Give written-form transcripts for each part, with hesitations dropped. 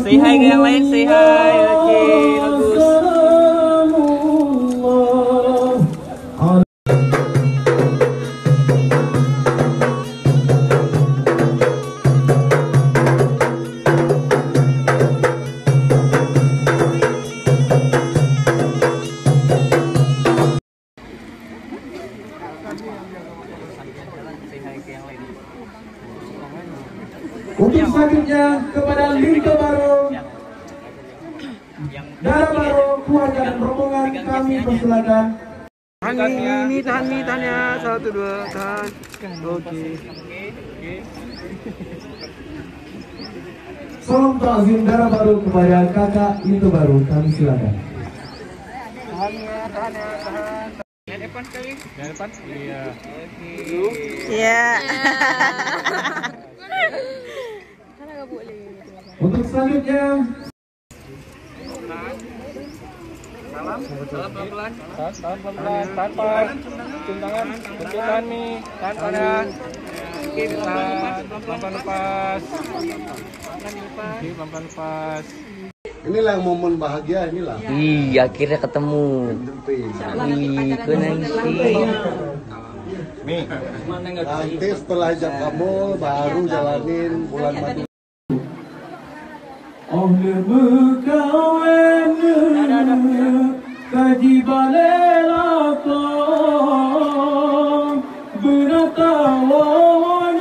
Say hi ke yang lain, say hi. Oke, bagus. Untuk selanjutnya kepada Linto Baru, Dara Baru, keluarga dan rombongan kami persilakan. Tahan ya. 1, 2, tahan. Oke. Salam takzim Dara Baru kepada kakak Linto Baru, kami silakan. Tahan ya. Yang depan kali. Yang depan? Iya. Oke. Iya. Untuk selanjutnya Salam pelan-pelan. Tahan pelan-pelan. Tahan. Cium tangan. Cium nih. Tahan ya. Oke, pelan-pelan lepas. Oke, pelan-pelan lepas. Inilah yang momen bahagia inilah. Iya, akhirnya ketemu. Nanti setelah hijab kabul baru jalanin bulan madu. Oleh berkawan kaji balelaton beratawan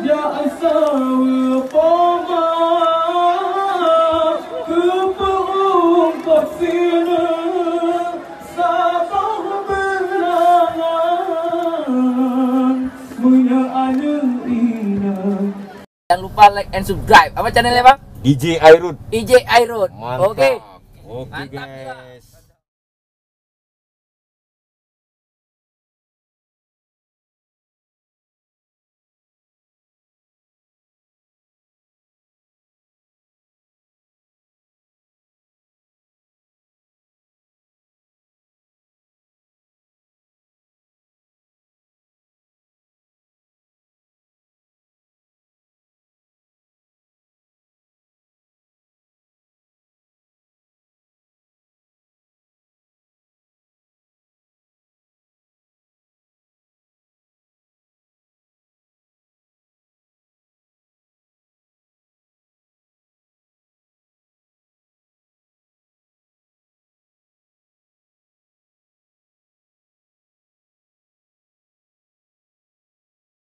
jasa qoma kepeung koksina sabah berangan punya anak inah. Jangan lupa like and subscribe. Apa channelnya, Bang? DJ Airut. DJ Airut. Mantap. Oke. Oke, Mantap, guys.